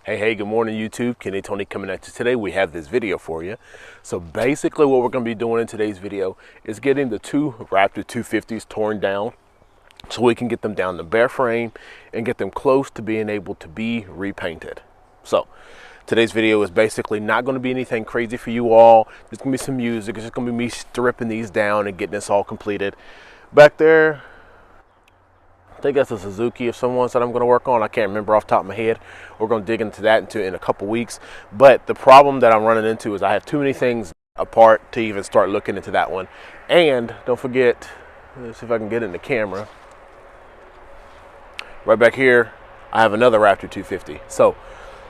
Hey, good morning YouTube. Kenny Tony coming at you today. We have this video for you. So basically what we're going to be doing in today's video is getting the two Raptor 250s torn down so we can get them down the bare frame and get them close to being able to be repainted. So today's video is basically not going to be anything crazy for you all. There's going to be some music. It's just going to be me stripping these down and getting this all completed. Back there, I think that's a Suzuki of someone's that I'm going to work on. I can't remember off the top of my head. We're going to dig into that in a couple weeks. But the problem that I'm running into is I have too many things apart to even start looking into that one. And don't forget, let's see if I can get in the camera. Right back here, I have another Raptor 250. So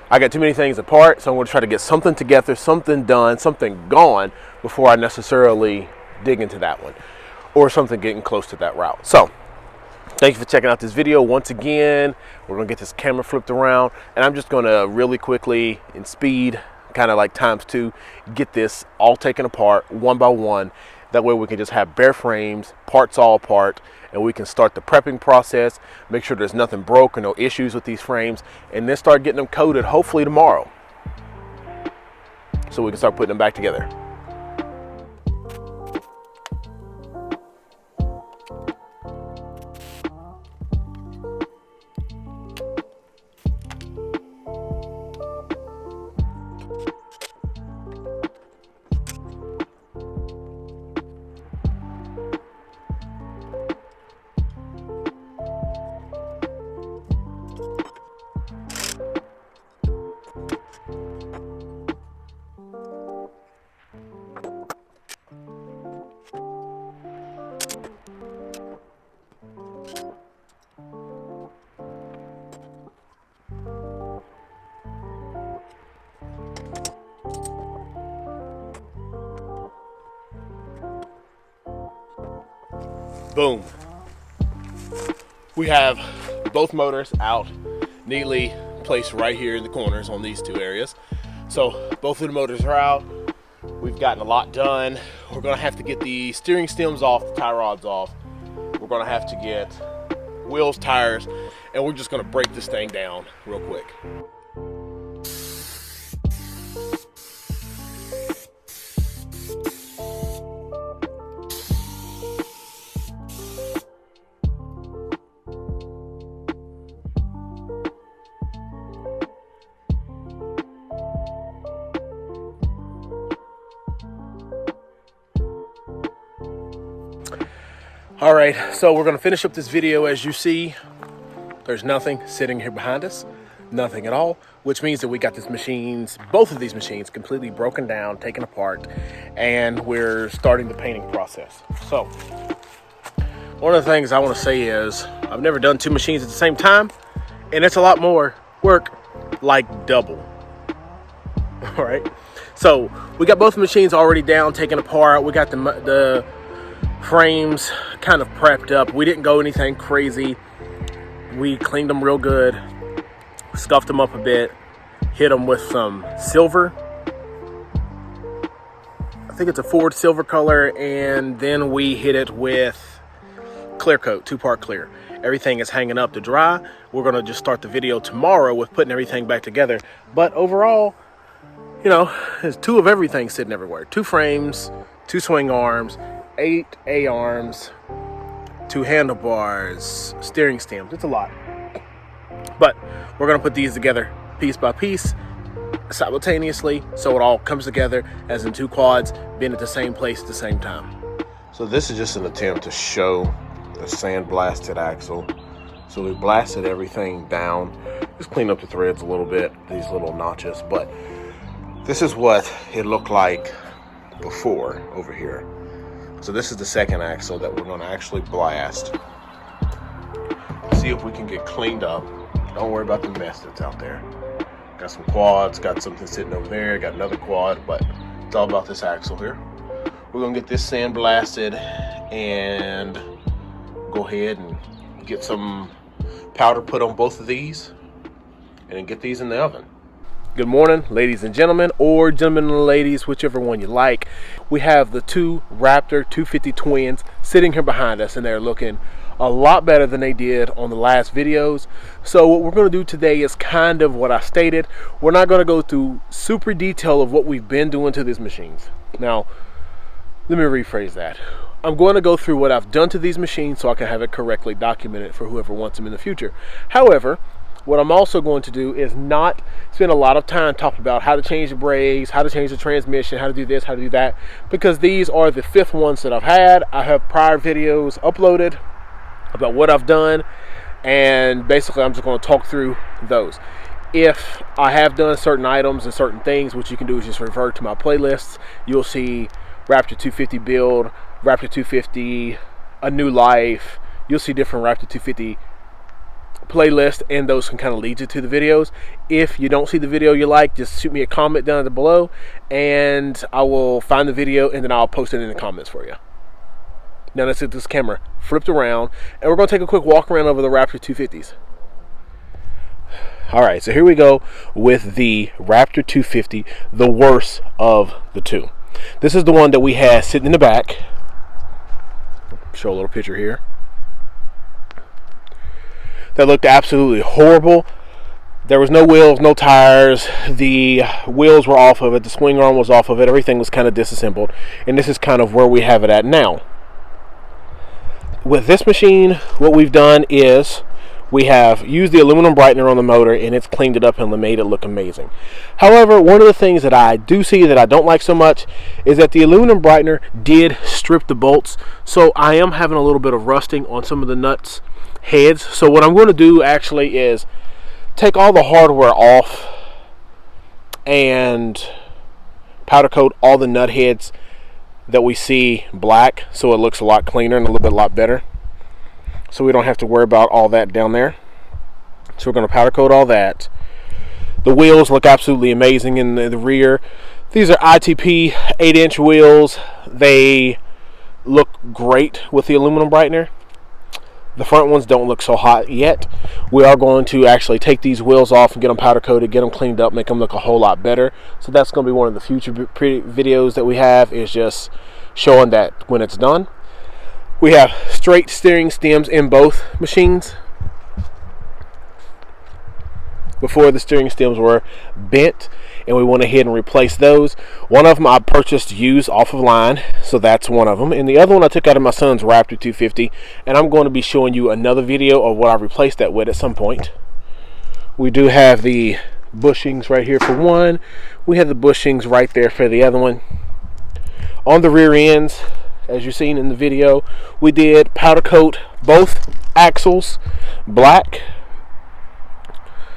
I got too many things apart, so I'm going to try to get something together, something done, something gone before I necessarily dig into that one, or something getting close to that route. So thank you for checking out this video. Once again, we're gonna get this camera flipped around, and I'm just gonna really quickly, in speed, kind of like ×2, get this all taken apart one by one. That way we can just have bare frames, parts all apart, and we can start the prepping process, make sure there's nothing broke or no issues with these frames, and then start getting them coated hopefully tomorrow, so we can start putting them back together. Boom. We have both motors out, neatly placed right here in the corners on these two areas. So both of the motors are out. We've gotten a lot done. We're gonna have to get the steering stems off, the tie rods off. We're gonna have to get wheels, tires, and we're just gonna break this thing down real quick. All right, so we're gonna finish up this video. As you see, there's nothing sitting here behind us, nothing at all, which means that we got these machines, both of these machines, completely broken down, taken apart, and we're starting the painting process. So one of the things I want to say is I've never done two machines at the same time, and it's a lot more work, like double. All right, so we got both machines already down, taken apart. We got the frames kind of prepped up. We didn't go anything crazy. We cleaned them real good, scuffed them up a bit, hit them with some silver. I think it's a Ford silver color, and then we hit it with clear coat, 2-part clear. Everything is hanging up to dry. We're gonna just start the video tomorrow with putting everything back together. But overall, you know, there's two of everything sitting everywhere. 2 frames, 2 swing arms, 8 A-arms, 2 handlebars, steering stems. It's a lot. But we're going to put these together piece by piece, simultaneously, so it all comes together as in 2 quads, being at the same place at the same time. So this is just an attempt to show the sandblasted axle. So we blasted everything down, just cleaned up the threads a little bit, these little notches, but this is what it looked like before over here. So this is the second axle that we're going to actually blast. See if we can get cleaned up. Don't worry about the mess that's out there. Got some quads, got something sitting over there, got another quad, but it's all about this axle here. We're going to get this sandblasted and go ahead and get some powder put on both of these and then get these in the oven. Good morning, ladies and gentlemen, or gentlemen and ladies, whichever one you like. We have the two Raptor 250 twins sitting here behind us, and they're looking a lot better than they did on the last videos. So what we're going to do today is kind of what I stated. We're not going to go through super detail of what we've been doing to these machines. Now, let me rephrase that. I'm going to go through what I've done to these machines so I can have it correctly documented for whoever wants them in the future. However, what I'm also going to do is not spend a lot of time talking about how to change the brakes, how to change the transmission, how to do this, how to do that, because these are the 5th ones that I've had. I have prior videos uploaded about what I've done, and basically I'm just going to talk through those. If I have done certain items and certain things, what you can do is just revert to my playlists. You'll see Raptor 250 build, Raptor 250, a new life. You'll see different Raptor 250 playlist, and those can kind of lead you to the videos. If you don't see the video you like, just shoot me a comment down below and I will find the video and then I'll post it in the comments for you. Now let's get this camera flipped around and we're going to take a quick walk around over the Raptor 250s. Alright, so here we go with the Raptor 250, the worst of the two. This is the one that we had sitting in the back. Show a little picture here. That looked absolutely horrible. There was no wheels, no tires. The wheels were off of it. The swing arm was off of it. Everything was kind of disassembled. And this is kind of where we have it at now. With this machine, what we've done is we have used the aluminum brightener on the motor and it's cleaned it up and made it look amazing. However, one of the things that I do see that I don't like so much is that the aluminum brightener did strip the bolts. So I am having a little bit of rusting on some of the nuts heads. So what I'm going to do actually is take all the hardware off and powder coat all the nut heads that we see black, so it looks a lot cleaner and a lot better, so we don't have to worry about all that down there. So we're going to powder coat all that. The wheels look absolutely amazing in the rear. These are ITP 8-inch wheels. They look great with the aluminum brightener. The front ones don't look so hot yet. We are going to actually take these wheels off and get them powder coated, get them cleaned up, make them look a whole lot better. So that's going to be one of the future videos that we have, is just showing that when it's done. We have straight steering stems in both machines. Before, the steering stems were bent and we went ahead and replaced those. One of them I purchased used off of line, so that's one of them, and the other one I took out of my son's Raptor 250, and I'm going to be showing you another video of what I replaced that with at some point. We do have the bushings right here for one. We have the bushings right there for the other one. On the rear ends, as you've seen in the video, we did powder coat both axles black,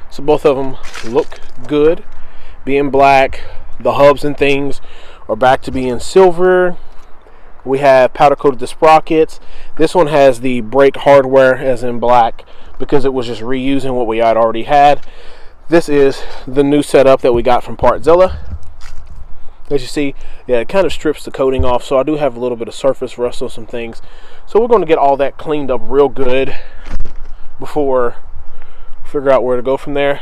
so both of them look good being black. The hubs and things are back to being silver. We have powder coated the sprockets. This one has the brake hardware as in black because it was just reusing what we had already had. This is the new setup that we got from Partzilla. As you see, yeah, it kind of strips the coating off, so I do have a little bit of surface rust on some things. So we're going to get all that cleaned up real good before figure out where to go from there.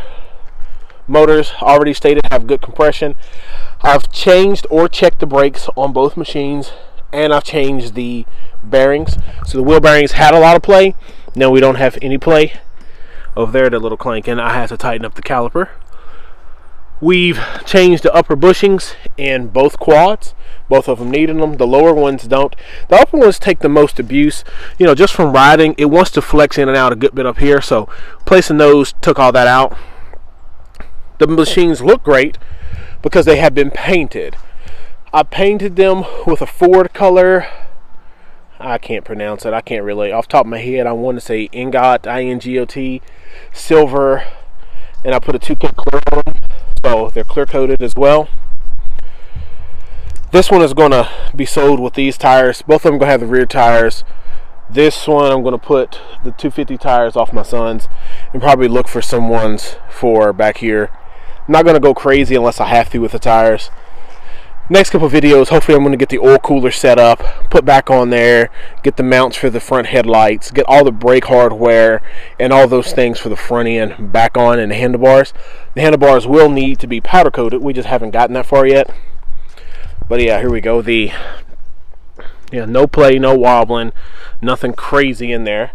Motors, already stated, have good compression. I've changed or checked the brakes on both machines, and I've changed the bearings. So the wheel bearings had a lot of play. Now we don't have any play. Over there, that little clanking, I had to tighten up the caliper. We've changed the upper bushings in both quads. Both of them needed them. The lower ones don't. The upper ones take the most abuse. You know, just from riding, it wants to flex in and out a good bit up here. So placing those took all that out. The machines look great because they have been painted. I painted them with a Ford color. I can't pronounce it. I can't really. Off the top of my head, I want to say ingot, I-N-G-O-T, silver. And I put a 2K clear on them. So they're clear coated as well. This one is going to be sold with these tires. Both of them going to have the rear tires. This one I'm going to put the 250 tires off my son's and probably look for some ones for back here. I'm not going to go crazy unless I have to with the tires. Next couple videos, hopefully I'm going to get the oil cooler set up, put back on there, get the mounts for the front headlights, get all the brake hardware and all those things for the front end back on, and the handlebars. The handlebars will need to be powder coated. We just haven't gotten that far yet. But yeah, here we go. No play, no wobbling, nothing crazy in there.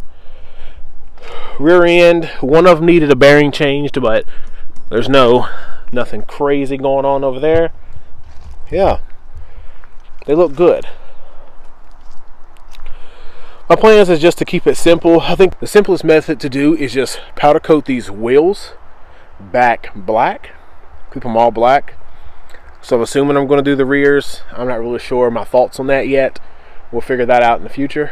Rear end, one of them needed a bearing changed, but there's nothing crazy going on over there. Yeah, they look good. My plan is just to keep it simple. I think the simplest method to do is just powder coat these wheels back black. Keep them all black. So I'm assuming I'm going to do the rears. I'm not really sure my thoughts on that yet. We'll figure that out in the future.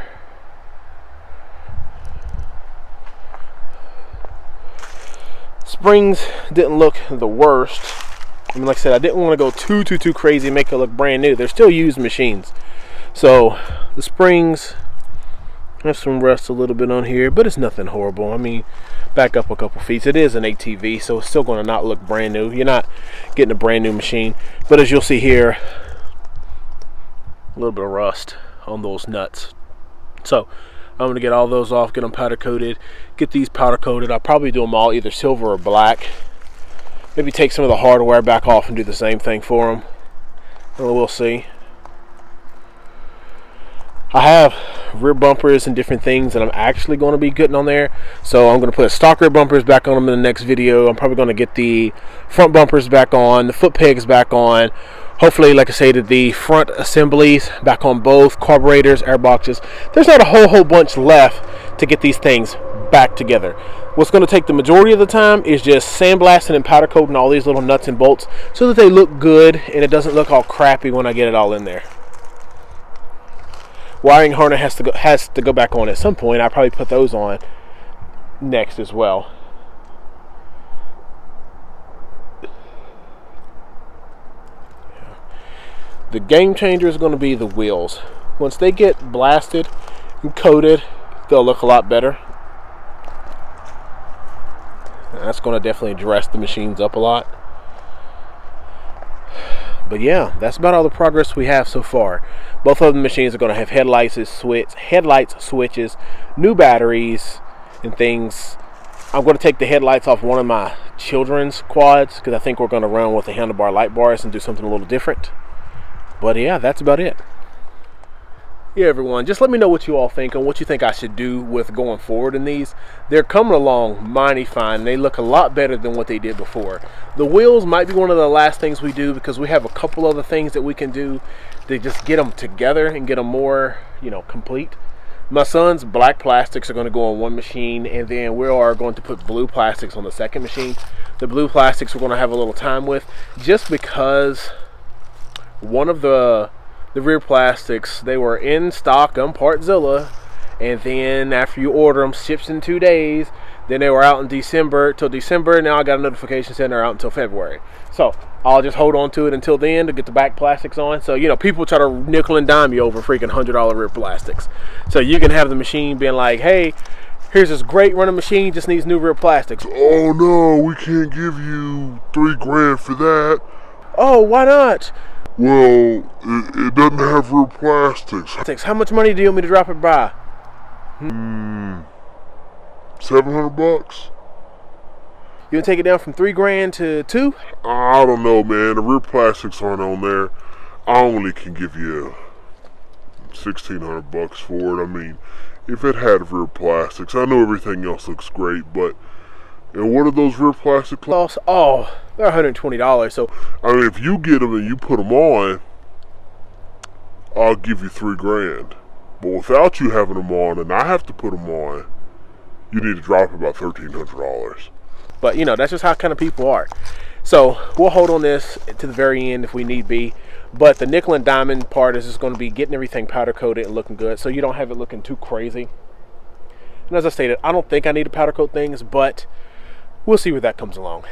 Springs didn't look the worst. I mean, like I said, I didn't want to go too crazy and make it look brand new. They're still used machines. So the springs have some rust a little bit on here, but it's nothing horrible. I mean, back up a couple feet. It is an ATV, so it's still going to not look brand new. You're not getting a brand new machine. But as you'll see here, a little bit of rust on those nuts. So I'm going to get all those off, get them powder coated, get these powder coated. I'll probably do them all either silver or black. Maybe take some of the hardware back off and do the same thing for them. Well, we'll see. I have rear bumpers and different things that I'm actually going to be getting on there. So I'm going to put stock rear bumpers back on them in the next video. I'm probably going to get the front bumpers back on, the foot pegs back on. Hopefully, like I said, the front assemblies back on both carburetors, air boxes. There's not a whole bunch left to get these things back together. What's going to take the majority of the time is just sandblasting and powder coating all these little nuts and bolts so that they look good and it doesn't look all crappy when I get it all in there. Wiring harness has to go back on at some point. I'll probably put those on next as well. The game changer is going to be the wheels. Once they get blasted and coated, they'll look a lot better. And that's going to definitely dress the machines up a lot. But yeah, that's about all the progress we have so far. Both of the machines are going to have headlights switches, new batteries, and things. I'm going to take the headlights off one of my children's quads because I think we're going to run with the handlebar light bars and do something a little different. But yeah, that's about it. Yeah, everyone, just let me know what you all think and what you think I should do with going forward in these. They're coming along mighty fine. They look a lot better than what they did before. The wheels might be one of the last things we do because we have a couple other things that we can do to just get them together and get them more, complete. My son's black plastics are going to go on one machine, and then we are going to put blue plastics on the second machine. The blue plastics we're going to have a little time with just because one of the rear plastics, they were in stock on Partzilla, and then after you order them, ships in 2 days. Then they were out in December till December. Now I got a notification saying they're out until February. So I'll just hold on to it until then to get the back plastics on. So people try to nickel and dime you over freaking $100 rear plastics. So you can have the machine being like, hey, here's this great running machine, just needs new rear plastics. Oh no, we can't give you $3,000 for that. Oh, why not? Well, it doesn't have real plastics. How much money do you want me to drop it by? $700. You want to take it down from $3,000 to $2,000? I don't know, man. The rear plastics aren't on there. I only can give you $1,600 for it. I mean, if it had rear plastics, I know everything else looks great, but and what are those rear plastic cloths? Oh, they're $120. So I mean, if you get them and you put them on, I'll give you $3,000. But without you having them on, and I have to put them on, you need to drop about $1,300. But that's just how kind of people are. So we'll hold on this to the very end if we need be. But the nickel and diamond part is just going to be getting everything powder coated and looking good, so you don't have it looking too crazy. And as I stated, I don't think I need to powder coat things, but we'll see where that comes along.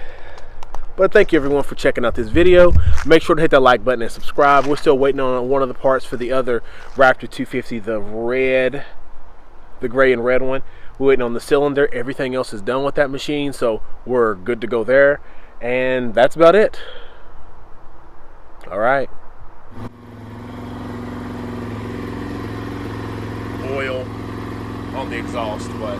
But thank you everyone for checking out this video. Make sure to hit that like button and subscribe. We're still waiting on one of the parts for the other Raptor 250, the gray and red one. We're waiting on the cylinder. Everything else is done with that machine, so we're good to go there. And that's about it. All right. Oil on the exhaust, but